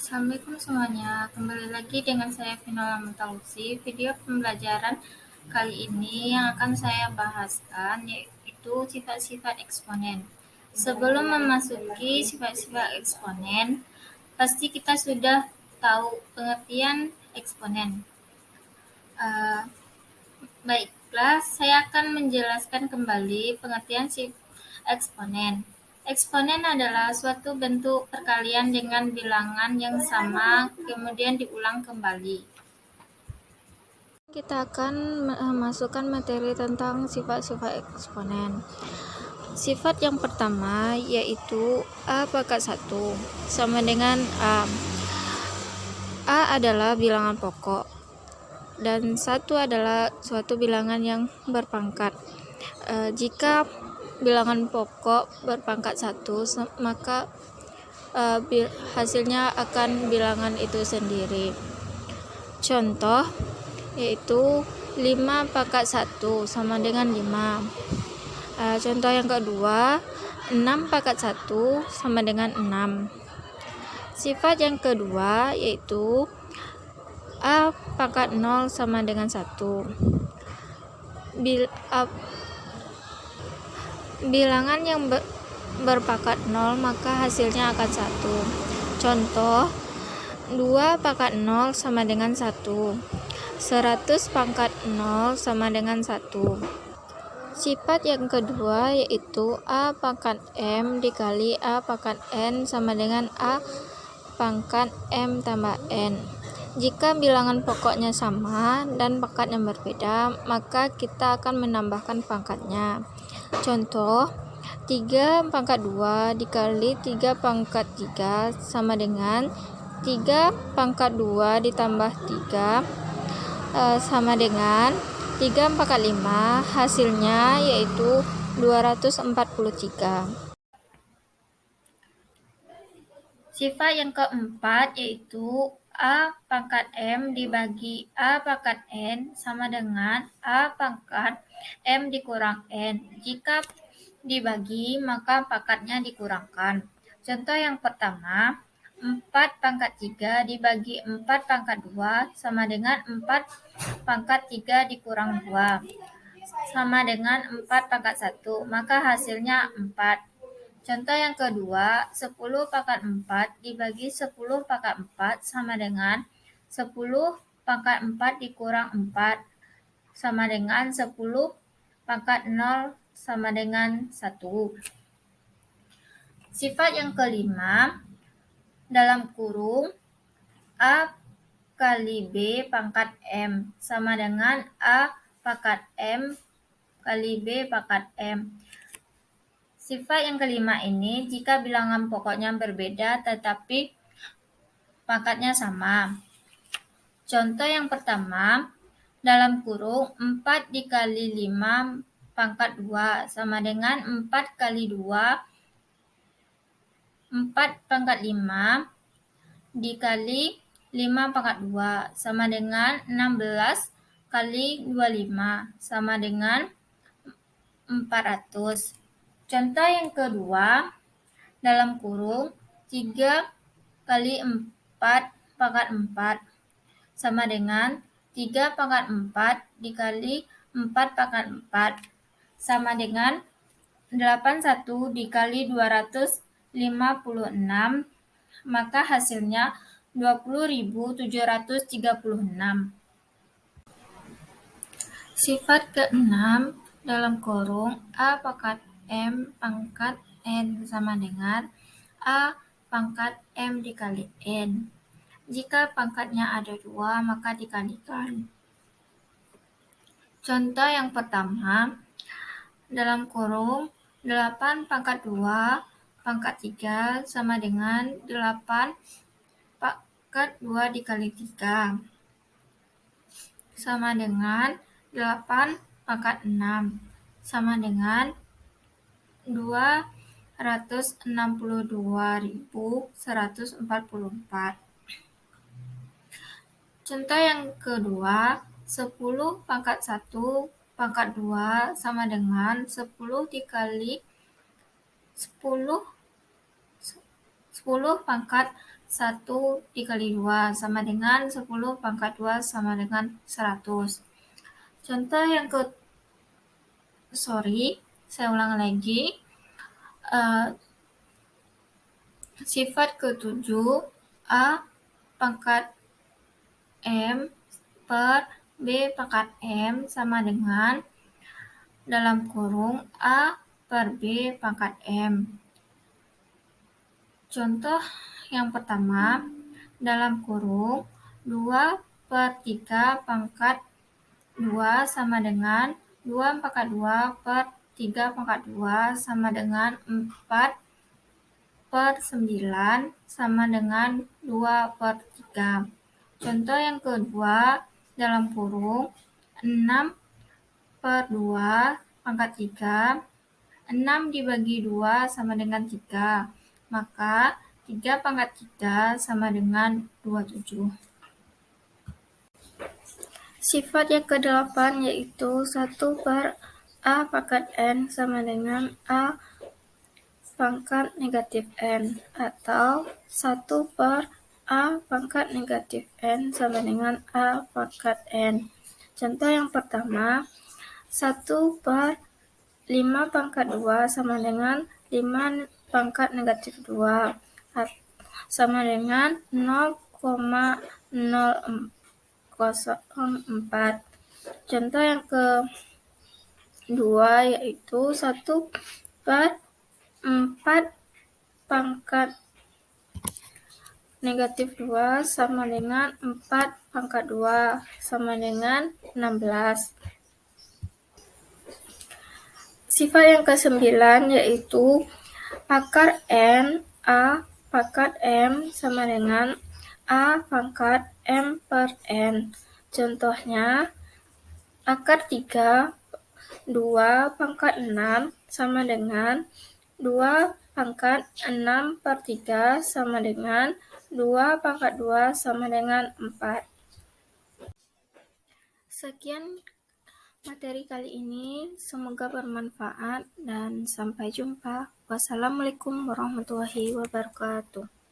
Assalamualaikum semuanya, kembali lagi dengan saya Vinola Mutalusi. Video pembelajaran kali ini yang akan saya bahaskan yaitu sifat-sifat eksponen. Sebelum memasuki sifat-sifat eksponen, pasti kita sudah tahu pengertian eksponen. Baiklah, saya akan menjelaskan kembali pengertian eksponen. Eksponen adalah suatu bentuk perkalian dengan bilangan yang sama, kemudian diulang kembali. Kita akan masukkan materi tentang sifat-sifat eksponen. Sifat yang pertama yaitu A pangkat 1 sama dengan A. A adalah bilangan pokok dan 1 adalah suatu bilangan yang berpangkat. Jika bilangan pokok berpangkat 1, maka hasilnya akan bilangan itu sendiri. Contoh yaitu 5 pangkat 1 sama dengan 5. Contoh yang kedua, 6 pangkat 1 sama dengan 6. Sifat yang kedua yaitu A pangkat 0 sama dengan 1. Bilangan yang berpangkat 0 maka hasilnya akan 1. Contoh 2 pangkat 0 sama dengan 1. 100 pangkat 0 sama dengan 1. Sifat yang kedua yaitu A pangkat M dikali A pangkat N sama dengan A pangkat M tambah N. Jika bilangan pokoknya sama dan pangkatnya berbeda, maka kita akan menambahkan pangkatnya. Contoh 3 pangkat 2 dikali 3 pangkat 3 sama dengan 3 pangkat 2 ditambah 3 sama dengan 3 pangkat 5, hasilnya yaitu 243. Sifat yang keempat yaitu A pangkat M dibagi A pangkat N sama dengan A pangkat M dikurang N. Jika dibagi, maka pangkatnya dikurangkan. Contoh yang pertama, 4 pangkat 3 dibagi 4 pangkat 2 sama dengan 4 pangkat 3 dikurang 2 sama dengan 4 pangkat 1, maka hasilnya 4. Contoh yang kedua, 10 pangkat 4 dibagi 10 pangkat 4 sama dengan 10 pangkat 4 dikurang 4 sama dengan 10 pangkat 0 sama dengan 1. Sifat yang kelima, dalam kurung A kali B pangkat M sama dengan A pangkat M kali B pangkat M. Sifat yang kelima ini jika bilangan pokoknya berbeda tetapi pangkatnya sama. Contoh yang pertama, dalam kurung 4 dikali 5 pangkat 2 sama dengan 4 kali 2, 4 pangkat 5 dikali 5 pangkat 2 sama dengan 16 kali 25 sama dengan 400. Contoh yang kedua, dalam kurung 3 kali 4 pangkat 4 sama dengan 3 pangkat 4 dikali 4 pangkat 4 sama dengan 81 dikali 256, maka hasilnya 20.736. Sifat keenam, dalam kurung A pangkat M pangkat N sama dengan A pangkat M dikali N. Jika pangkatnya ada 2, maka dikalikan. Contoh yang pertama, dalam kurung 8 pangkat 2 pangkat 3 sama dengan 8 pangkat 2 dikali 3 sama dengan 8 pangkat 6 sama dengan 262.144. Contoh yang kedua, 10 pangkat 1 pangkat 2 sama dengan 10 dikali 10 pangkat 1 dikali 2 sama dengan 10 pangkat 2 sama dengan 100. Contoh yang saya ulang lagi. Sifat ketujuh, A pangkat M per B pangkat M sama dengan dalam kurung A per B pangkat M. Contoh yang pertama, dalam kurung 2 per 3 pangkat 2 sama dengan 2 pangkat 2 per 3 pangkat 2 sama dengan 4 per 9 sama dengan 2 per 3. Contoh yang kedua, dalam kurung 6 per 2 pangkat 3, 6 dibagi 2 sama dengan 3, maka 3 pangkat 3 sama dengan 27. Sifat yang ke-8 yaitu 1 per A pangkat N sama dengan A pangkat negatif N, atau 1 per A pangkat negatif N sama dengan A pangkat N. Contoh yang pertama, 1 per 5 pangkat 2 sama dengan 5 pangkat negatif 2 sama dengan 0,004. Contoh yang kedua yaitu 1 per 4 pangkat negatif 2 sama dengan 4 pangkat 2 sama dengan 16. Sifat yang ke-9 yaitu akar N A pangkat M sama dengan A pangkat M per N. Contohnya, akar 3 2 pangkat 6 sama dengan 2 pangkat 6 per 3 sama dengan 2 pangkat 2 sama dengan 4. Sekian materi kali ini, semoga bermanfaat dan sampai jumpa. Wassalamualaikum warahmatullahi wabarakatuh.